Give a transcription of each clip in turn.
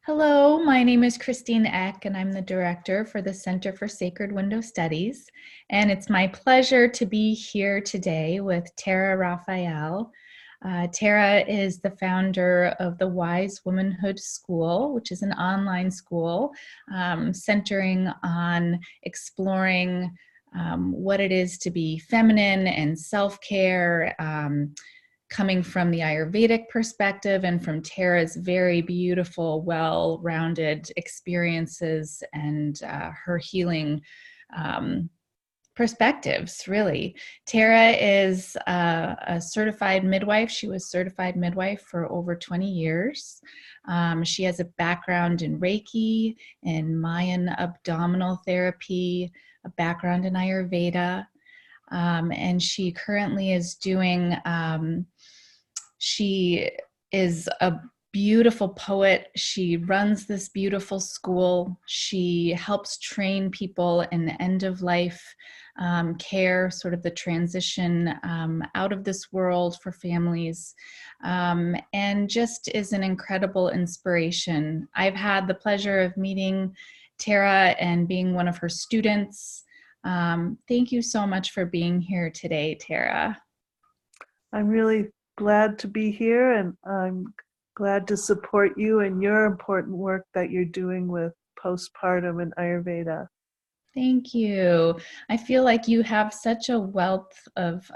Hello, my name is Christine Eck, and I'm the director for the Center for Sacred Window Studies. And it's my pleasure to be here today with Terra Rafael. Terra is the founder of the WiseWomanhood School, which is an online school centering on exploring what it is to be feminine and self-care, coming from the Ayurvedic perspective and from Tara's very beautiful, well-rounded experiences and her healing perspectives, really. Tara is a certified midwife. She was certified midwife for over 20 years. She has a background in Reiki, in Mayan abdominal therapy, a background in Ayurveda, and she currently is doing, she is a beautiful poet. She runs this beautiful school. She helps train people in end of life care, sort of the transition out of this world for families, and just is an incredible inspiration. I've had the pleasure of meeting Tara and being one of her students. Thank you so much for being here today, Tara. I'm really glad to be here, and I'm glad to support you and your important work that you're doing with postpartum and Ayurveda. Thank you. I feel like you have such a wealth of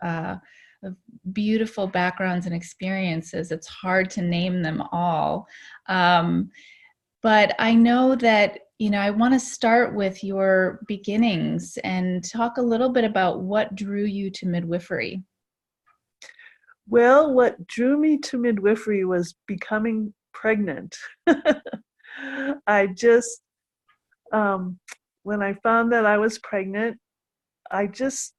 beautiful backgrounds and experiences. It's hard to name them all. But I know that, I want to start with your beginnings and talk a little bit about what drew you to midwifery. Well, what drew me to midwifery was becoming pregnant. I just, when I found that I was pregnant, I just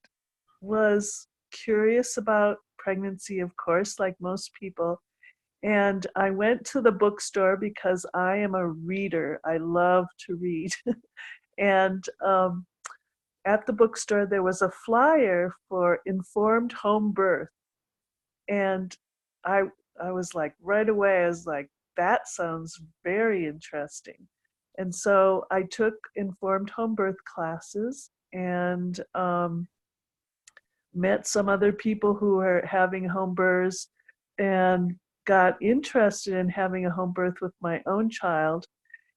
was curious about pregnancy, of course, like most people. And I went to the bookstore because I am a reader. I love to read. And at the bookstore, there was a flyer for informed home birth. And I, I was like, right away, I was like, that sounds very interesting. And so I took informed home birth classes and met some other people who were having home births and got interested in having a home birth with my own child.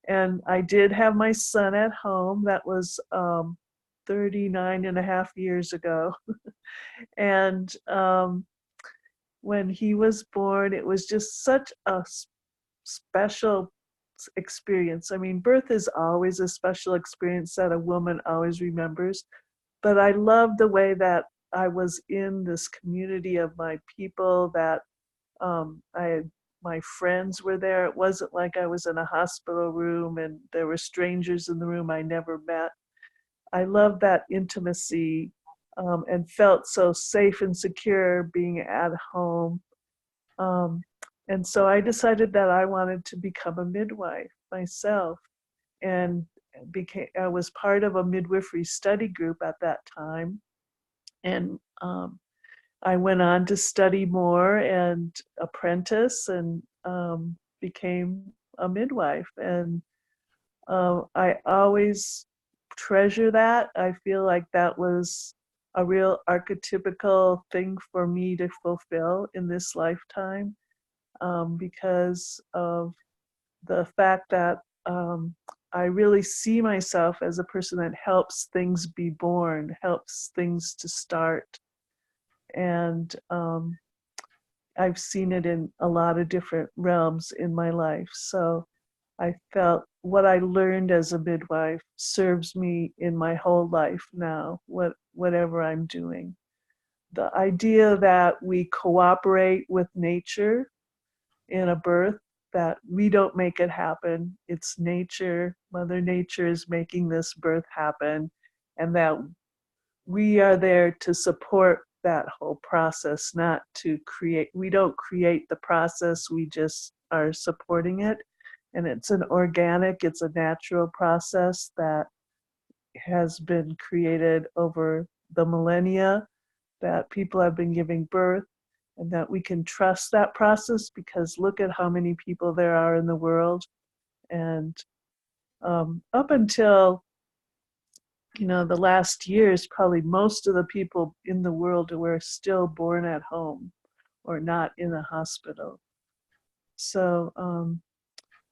And I did have my son at home. That was 39 and a half years ago. And when he was born, it was just such a special experience. I mean, birth is always a special experience that a woman always remembers. But I love the way that I was in this community of my people, that I had, my friends were there. It wasn't like I was in a hospital room and there were strangers in the room I never met. I loved that intimacy, and felt so safe and secure being at home. Um, and so I decided that I wanted to become a midwife myself, and I was part of a midwifery study group at that time. And I went on to study more and apprentice, and became a midwife. And I always treasure that. I feel like that was a real archetypical thing for me to fulfill in this lifetime, because of the fact that I really see myself as a person that helps things be born, helps things to start. And I've seen it in a lot of different realms in my life. So I felt what I learned as a midwife serves me in my whole life now, whatever I'm doing. The idea that we cooperate with nature in a birth, that we don't make it happen. It's nature, Mother Nature is making this birth happen, and that we are there to support that whole process, not to create. We don't create the process, we just are supporting it. And it's an organic, it's a natural process that has been created over the millennia, that people have been giving birth, and that we can trust that process, because look at how many people there are in the world. And up until, the last years, probably most of the people in the world were still born at home or not in a hospital. So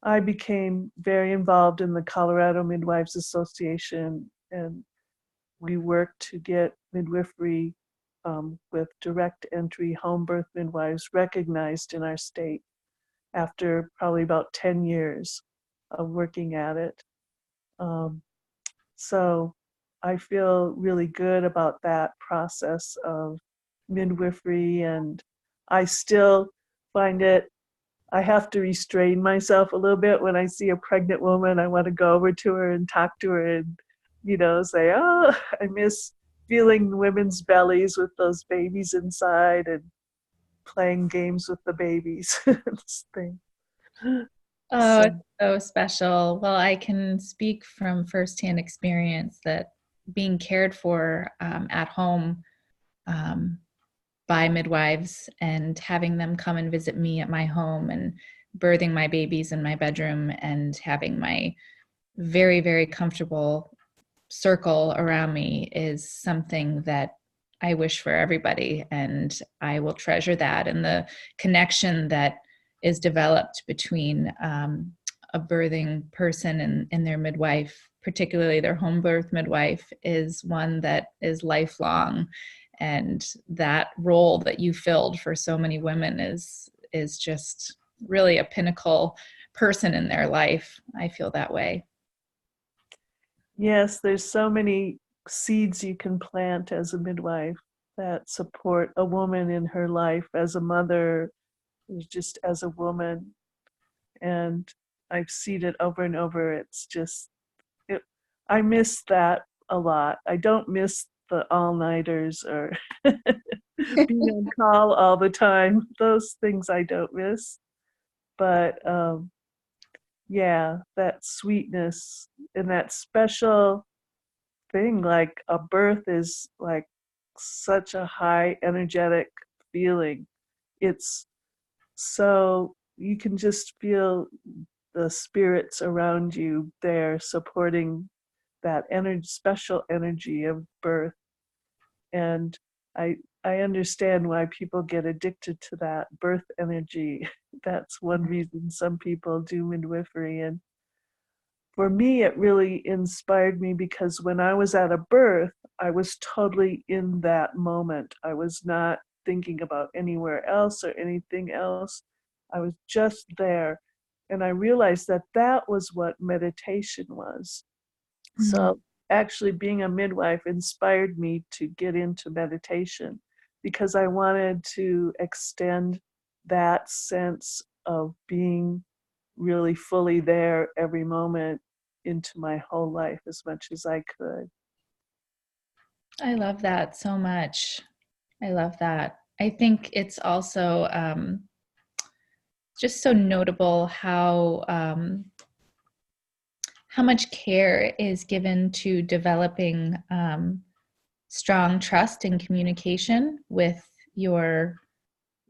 I became very involved in the Colorado Midwives Association, and we worked to get midwifery with direct entry home birth midwives recognized in our state after probably about 10 years of working at it. Um, so I feel really good about that process of midwifery, and I still find it, I have to restrain myself a little bit when I see a pregnant woman. I want to go over to her and talk to her and, say, oh, I miss feeling women's bellies with those babies inside and playing games with the babies. This thing. Oh, So, it's so special. Well, I can speak from firsthand experience that being cared for at home um, by midwives and having them come and visit me at my home and birthing my babies in my bedroom and having my very, very comfortable circle around me is something that I wish for everybody. And I will treasure that. And the connection that is developed between a birthing person and their midwife, particularly their home birth midwife, is one that is lifelong. And that role that you filled for so many women is just really a pinnacle person in their life. I feel that way. yes, there's so many seeds you can plant as a midwife that support a woman in her life as a mother, just as a woman. And I've seen it over and over. It's just, it, I miss that a lot. I don't miss the all-nighters or being on call all the time. Those things I don't miss. But yeah, that sweetness and that special thing, like a birth is like such a high energetic feeling. It's so you can just feel the spirits around you there supporting that energy, special energy of birth. And I understand why people get addicted to that birth energy. That's one reason some people do midwifery. And for me, it really inspired me because when I was at a birth, I was totally in that moment. I was not thinking about anywhere else or anything else. I was just there. And I realized that that was what meditation was. Mhm. So actually, being a midwife inspired me to get into meditation because I wanted to extend that sense of being really fully there every moment into my whole life as much as I could. I love that so much. I love that. I think it's also just so notable how much care is given to developing strong trust and communication with your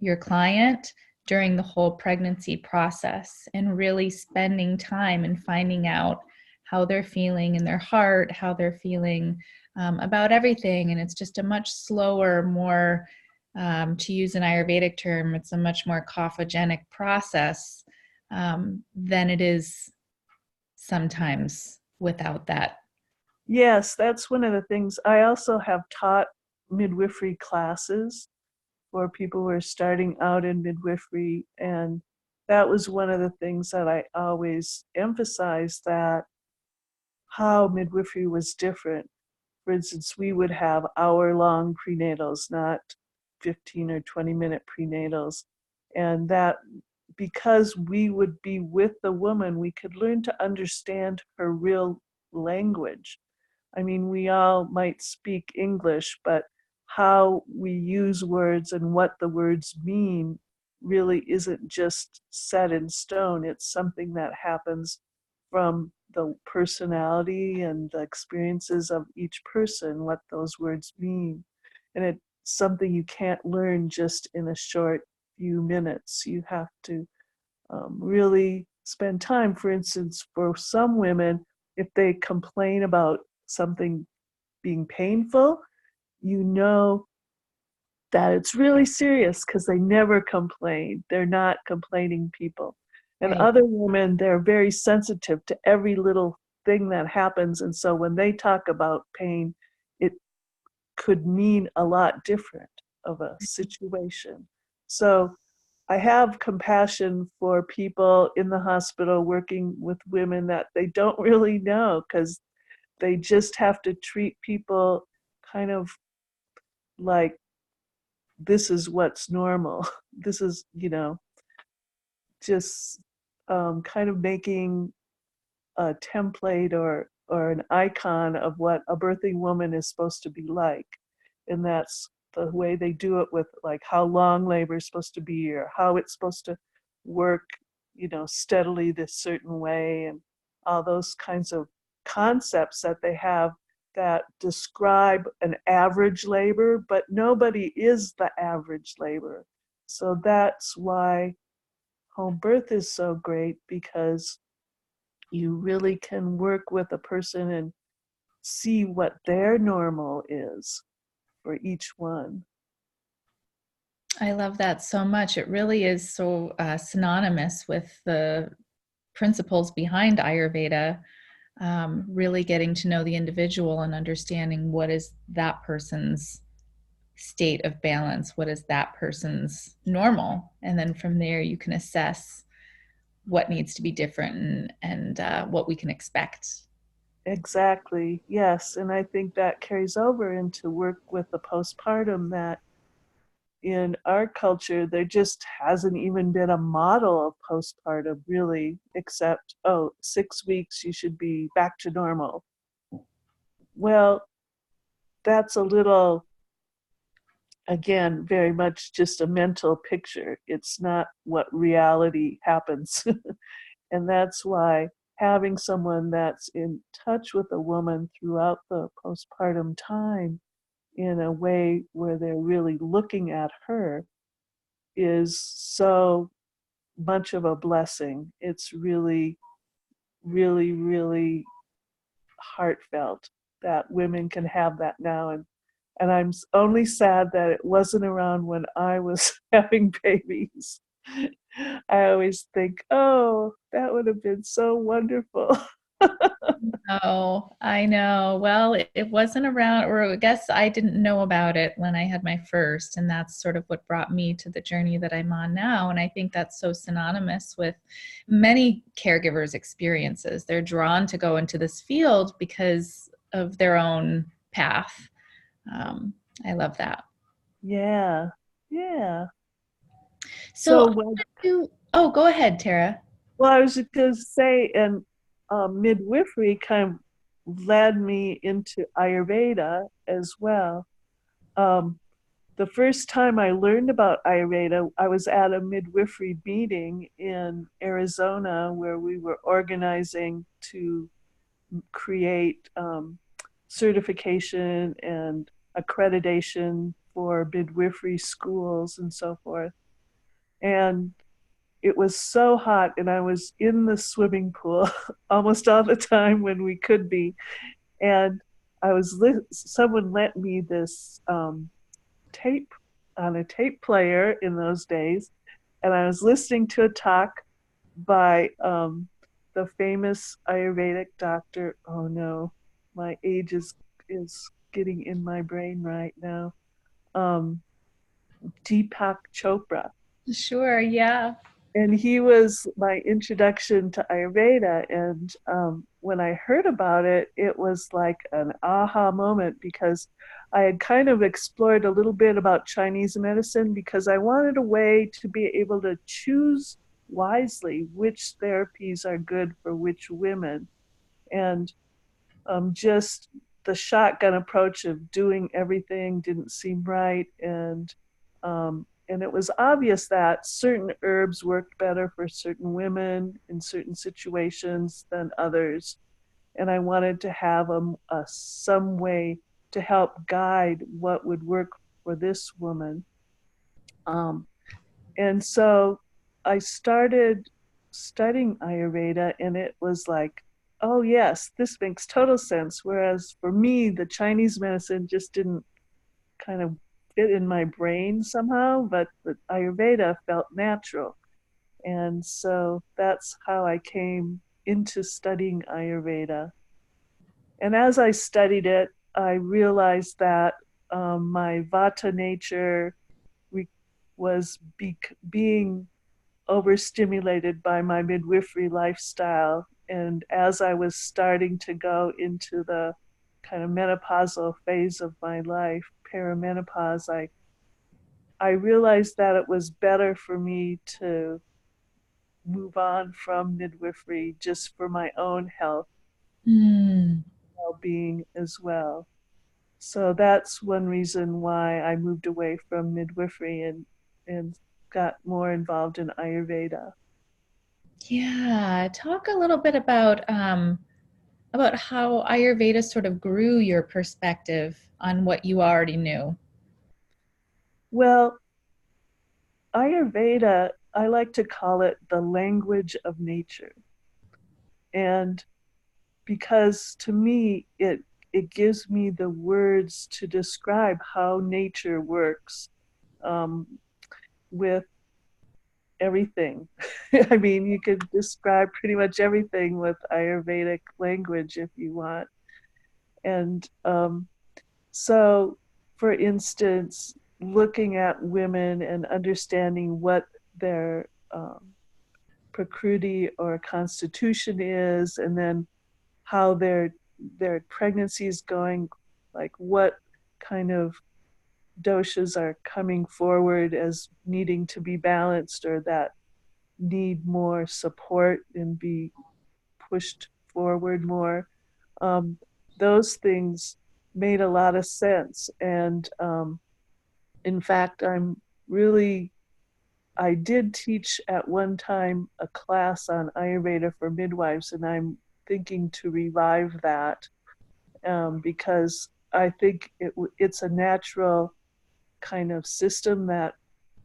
your client during the whole pregnancy process, and really spending time and finding out how they're feeling in their heart, how they're feeling about everything. And it's just a much slower, more, to use an Ayurvedic term, it's a much more kaphogenic process than it is sometimes without that. Yes, that's one of the things. I also have taught midwifery classes for people who are starting out in midwifery. And that was one of the things that I always emphasized, that how midwifery was different. For instance, we would have hour-long prenatals, not 15 or 20-minute prenatals. And that because we would be with the woman, we could learn to understand her real language. I mean, we all might speak English, but how we use words and what the words mean really isn't just set in stone. It's something that happens from the personality and the experiences of each person, what those words mean. And it's something you can't learn just in a short few minutes. You have to really spend time. For instance, for some women, if they complain about something being painful, you know that it's really serious because they never complain. They're not complaining people. And Right. other women, they're very sensitive to every little thing that happens. And so when they talk about pain, it could mean a lot different of a situation. So I have compassion for people in the hospital working with women that they don't really know, because they just have to treat people kind of like this is what's normal. This is, just kind of making a template or an icon of what a birthing woman is supposed to be like. And that's the way they do it, with like how long labor is supposed to be, or how it's supposed to work, steadily this certain way, and all those kinds of concepts that they have that describe an average labor, but nobody is the average labor. So that's why home birth is so great, because you really can work with a person and see what their normal is for each one. I love that so much. It really is so synonymous with the principles behind Ayurveda, really getting to know the individual and understanding what is that person's state of balance, what is that person's normal. And then from there, you can assess what needs to be different and what we can expect. Exactly, yes. And I think that carries over into work with the postpartum, that in our culture, there just hasn't even been a model of postpartum really, except, oh, 6 weeks, you should be back to normal. Well, that's a little, again, very much just a mental picture. It's not what reality happens. And that's why having someone that's in touch with a woman throughout the postpartum time in a way where they're really looking at her is so much of a blessing. It's really, really, really heartfelt that women can have that now. And I'm only sad that it wasn't around when I was having babies. I always think, oh, that would have been so wonderful. Oh, I know. Well, it wasn't around, or I guess I didn't know about it when I had my first. And that's sort of what brought me to the journey that I'm on now. And I think that's so synonymous with many caregivers' experiences. They're drawn to go into this field because of their own path. Um, I love that. Yeah, yeah. So, So, I wanted to, oh, go ahead, Tara. well, I was just going to say, and midwifery kind of led me into Ayurveda as well. Um, the first time I learned about Ayurveda, I was at a midwifery meeting in Arizona where we were organizing to create certification and accreditation for midwifery schools and so forth. And it was so hot, and I was in the swimming pool almost all the time when we could be. And someone lent me this tape on a tape player in those days, and I was listening to a talk by the famous Ayurvedic doctor. Oh no, my age is getting in my brain right now. Um, Deepak Chopra, Sure, yeah. and he was my introduction to Ayurveda. And when I heard about it, it was like an aha moment, because I had kind of explored a little bit about Chinese medicine, because I wanted a way to be able to choose wisely which therapies are good for which women. And just the shotgun approach of doing everything didn't seem right. And it was obvious that certain herbs worked better for certain women in certain situations than others. And I wanted to have some way to help guide what would work for this woman. Um, and so I started. studying Ayurveda, and it was like, oh yes, this makes total sense. Whereas for me, the Chinese medicine just didn't kind of fit in my brain somehow, but the Ayurveda felt natural. And so that's how I came into studying Ayurveda. And as I studied it, I realized that my Vata nature was being overstimulated by my midwifery lifestyle. And as I was starting to go into the kind of menopausal phase of my life, perimenopause, I realized that it was better for me to move on from midwifery just for my own health, Mm. well-being as well. So that's one reason why I moved away from midwifery and got more involved in Ayurveda. Yeah, talk a little bit about how Ayurveda sort of grew your perspective on what you already knew. Well, Ayurveda, I like to call it the language of nature. And because to me, it gives me the words to describe how nature works um, with everything. I mean, you could describe pretty much everything with Ayurvedic language if you want. And so, for instance, looking at women and understanding what their prakriti or constitution is, and then how their pregnancy is going, like what kind of doshas are coming forward as needing to be balanced or that need more support and be pushed forward more. Um, those things made a lot of sense. And in fact, I did teach at one time a class on Ayurveda for midwives, and I'm thinking to revive that because I think it's a natural kind of system that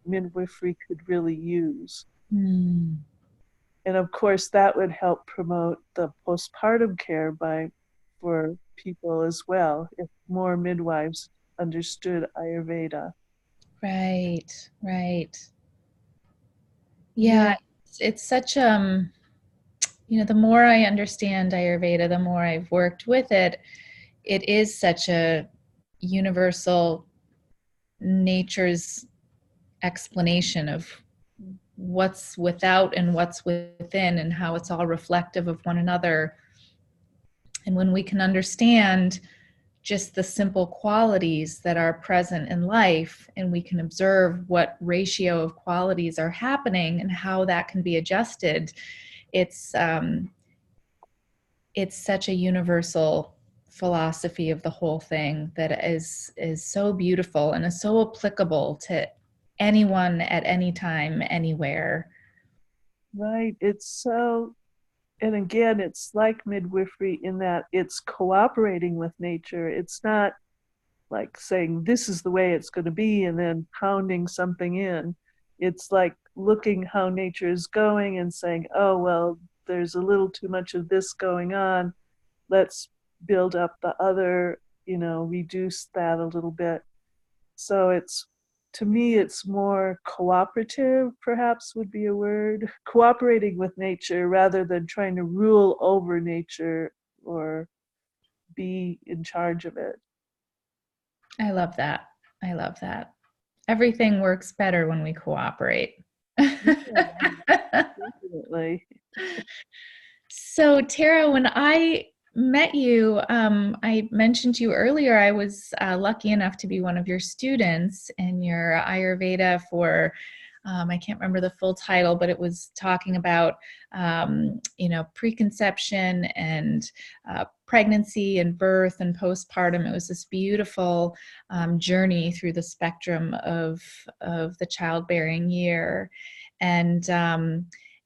midwifery could really use. Mm. And of course, that would help promote the postpartum care for people as well if more midwives understood Ayurveda. Right, right. Yeah, Yeah, it's such the more I understand Ayurveda, the more I've worked with it, it is such a universal nature's explanation of what's without and what's within and how it's all reflective of one another. And when we can understand just the simple qualities that are present in life and we can observe what ratio of qualities are happening and how that can be adjusted, it's it's such a universal philosophy of the whole thing that is so beautiful and is so applicable to anyone at any time anywhere. right. And again, it's like midwifery in that it's cooperating with nature. It's not like saying this is the way it's going to be and then pounding something in. It's like looking how nature is going and saying, oh, well, there's a little too much of this going on. Let's build up the other, reduce that a little bit. So to me, it's more cooperative, perhaps would be a word, cooperating with nature rather than trying to rule over nature or be in charge of it. I love that. I love that. Everything works better when we cooperate. Yeah, definitely. So, Tara, when I met you, I mentioned to you earlier, I was lucky enough to be one of your students in your Ayurveda for, I can't remember the full title, but it was talking about, preconception and pregnancy and birth and postpartum. It was this beautiful journey through the spectrum of the childbearing year. And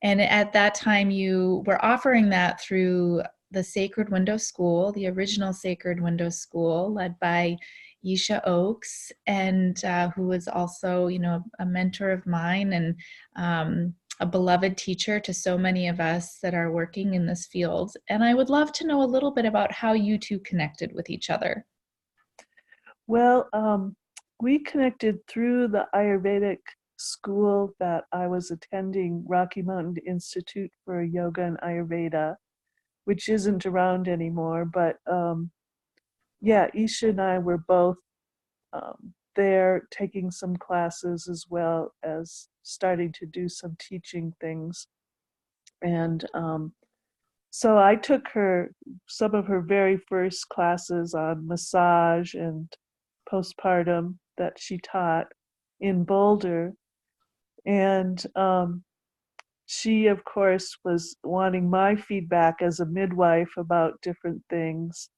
and at that time, you were offering that through the Sacred Window School, the original Sacred Window School, led by Yesha Oakes, and who was also, a mentor of mine. And a beloved teacher to so many of us that are working in this field. And I would love to know a little bit about how you two connected with each other. Well, we connected through the Ayurvedic school that I was attending, Rocky Mountain Institute for Yoga and Ayurveda, which isn't around anymore. But yeah, Isha and I were both there taking some classes as well as starting to do some teaching things. And so I took some of her very first classes on massage and postpartum that she taught in Boulder. And she, of course, was wanting my feedback as a midwife about different things.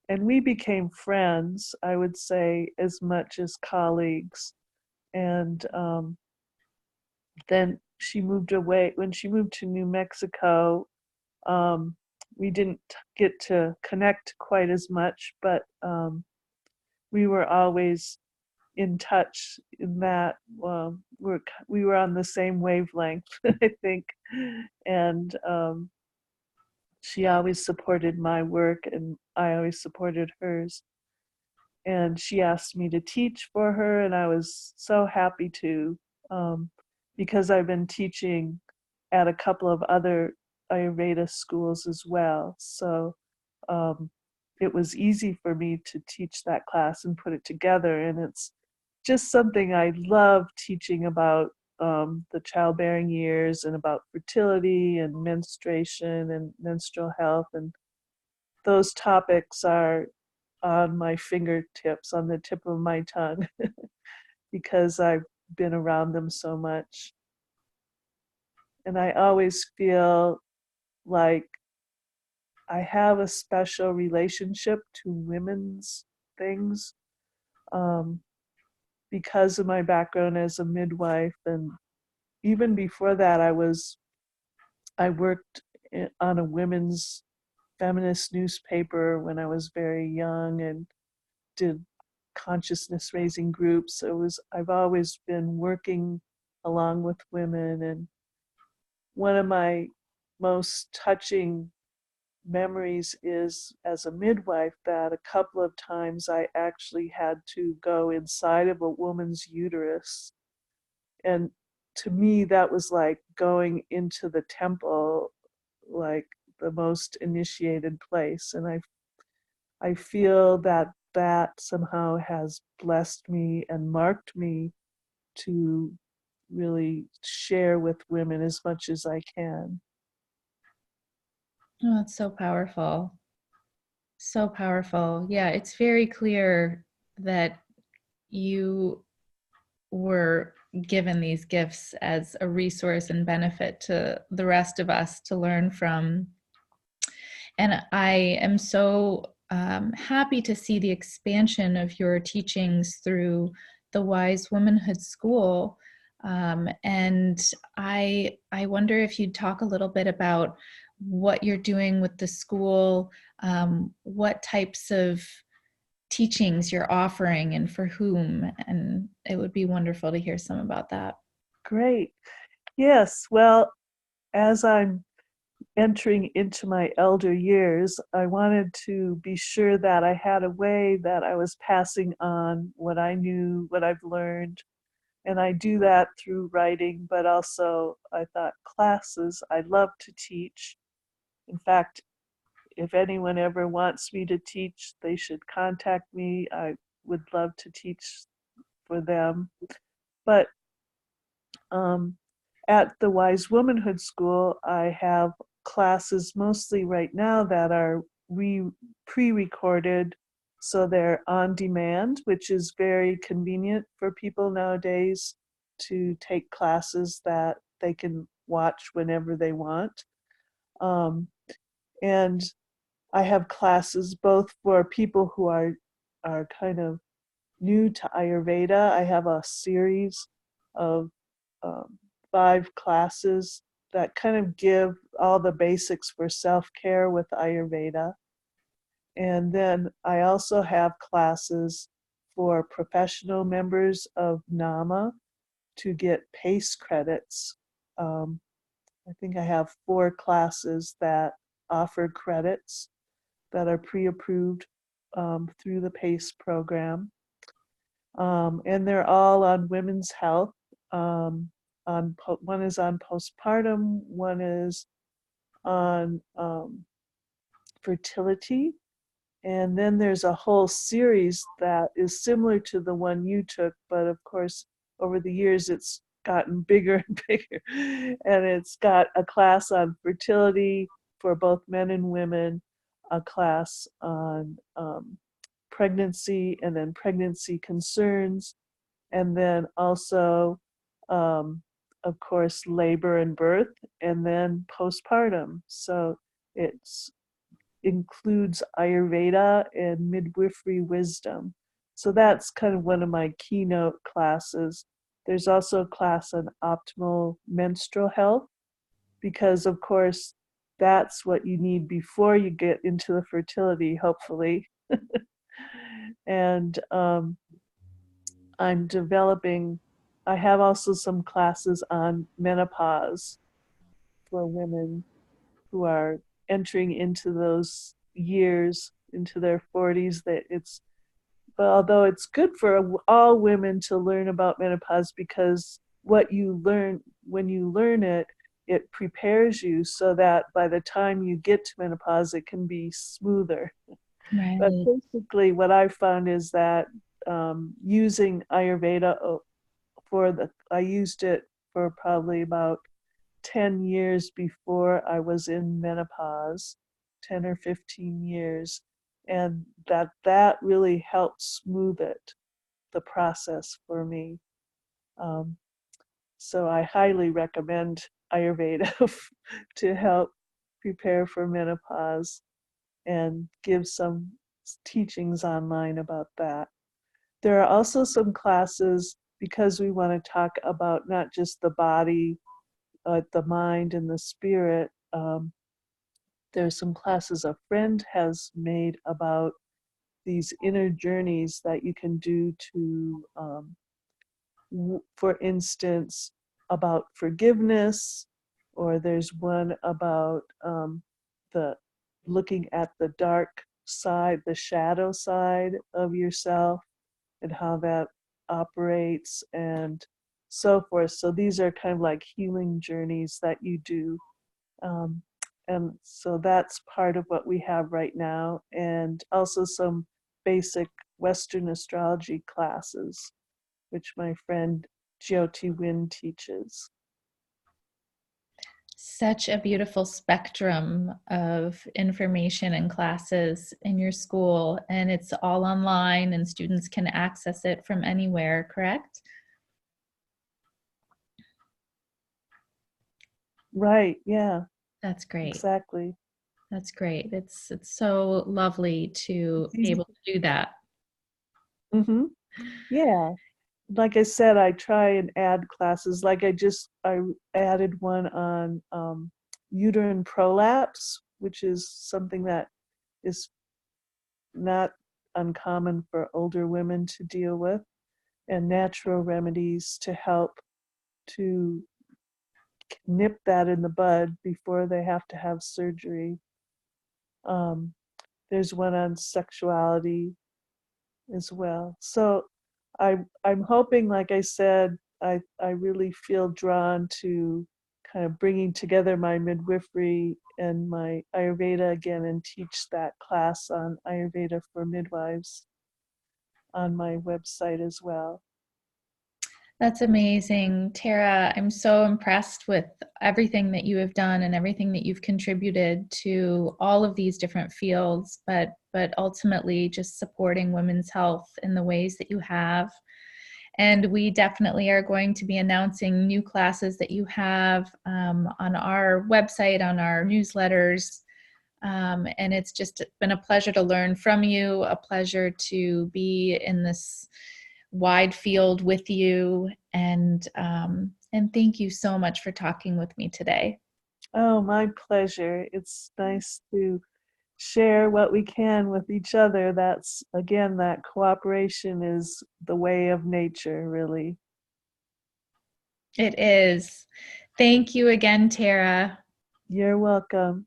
And we became friends, I would say, as much as colleagues. And then she moved away. When she moved to New Mexico, um, we didn't get to connect quite as much, but we were always in touch in that we were on the same wavelength, I think. And she always supported my work, and I always supported hers. And she asked me to teach for her, and I was so happy to, because I've been teaching at a couple of other Ayurveda schools as well. So um, it was easy for me to teach that class and put it together. And it's just something I love teaching about, the childbearing years and about fertility and menstruation and menstrual health. And those topics are on my fingertips, on the tip of my tongue, because I've been around them so much. And I always feel like I have a special relationship to women's things, um, because of my background as a midwife. And even before that, I worked on a women's feminist newspaper when I was very young and did consciousness raising groups. So I've always been working along with women. And one of my most touching memories is as a midwife that a couple of times I actually had to go inside of a woman's uterus. And to me, that was like going into the temple, like the most initiated place. And I feel that that somehow has blessed me and marked me to really share with women as much as I can. Oh, it's so powerful. So powerful. Yeah, it's very clear that you were given these gifts as a resource and benefit to the rest of us to learn from. And I am so happy to see the expansion of your teachings through the Wise Womanhood School. And I wonder if you'd talk a little bit about what you're doing with the school, what types of teachings you're offering and for whom. And it would be wonderful to hear some about that. Great. Yes. Well, as I'm entering into my elder years, I wanted to be sure that I had a way that I was passing on what I knew, what I've learned. And I do that through writing, but also I thought classes I love to teach. In fact, if anyone ever wants me to teach, they should contact me. I would love to teach for them. But um, at the Wise Womanhood School, I have classes mostly right now that are pre-recorded, so they're on demand, which is very convenient for people nowadays to take classes that they can watch whenever they want. Um, and I have classes both for people who are kind of new to Ayurveda. I have a series of um, 5 classes that kind of give all the basics for self-care with Ayurveda. And then I also have classes for professional members of NAMA to get PACE credits. I think I have 4 classes that offer credits that are pre-approved through the PACE program. And they're all on women's health. One is on postpartum, one is on fertility, and then there's a whole series that is similar to the one you took, but of course, over the years, it's gotten bigger and bigger. And it's got a class on fertility for both men and women, a class on pregnancy, and then pregnancy concerns, and then also, um, of course, labor and birth, and then postpartum. So it's includes Ayurveda and midwifery wisdom. So that's kind of one of my keynote classes. There's also a class on optimal menstrual health, because of course that's what you need before you get into the fertility, hopefully. And I'm developing, I have also some classes on menopause for women who are entering into those years, into their 40s. That it's, but although it's good for all women to learn about menopause, because what you learn when you learn it, it prepares you so that by the time you get to menopause, it can be smoother. But Right. basically, what I found is that using Ayurveda I used it for probably about 10 years before I was in menopause, 10 or 15 years, and that really helped smooth the process for me. Um, so I highly recommend Ayurveda to help prepare for menopause, and give some teachings online about that. There are also some classes, because we want to talk about not just the body, the mind and the spirit. There's some classes a friend has made about these inner journeys that you can do to, for instance, about forgiveness, or there's one about the looking at the dark side, the shadow side of yourself, and how that operates, and so forth. So these are kind of like healing journeys that you do. Um, and so that's part of what we have right now, and also some basic Western astrology classes, which my friend Jyoti Wynn teaches. Such a beautiful spectrum of information and classes in your school, and it's all online and students can access it from anywhere, correct? Right, yeah, That's great. exactly. That's great. It's so lovely to It's be easy. able to do that. Mm-hmm. Yeah. Like I said, I try and add classes. Like I added one on uterine prolapse, which is something that is not uncommon for older women to deal with, and natural remedies to help to nip that in the bud before they have to have surgery. Um, there's one on sexuality as well. So I'm hoping, like I said, I really feel drawn to kind of bringing together my midwifery and my Ayurveda again, and teach that class on Ayurveda for midwives on my website as well. That's amazing, Tara. I'm so impressed with everything that you have done and everything that you've contributed to all of these different fields, but ultimately just supporting women's health in the ways that you have. And we definitely are going to be announcing new classes that you have on our website, on our newsletters. And it's just been a pleasure to learn from you, a pleasure to be in this wide field with you. And thank you so much for talking with me today. Oh, my pleasure. It's nice to share what we can with each other. That's, again, that cooperation is the way of nature, really. It is. Thank you again, Tara. You're welcome.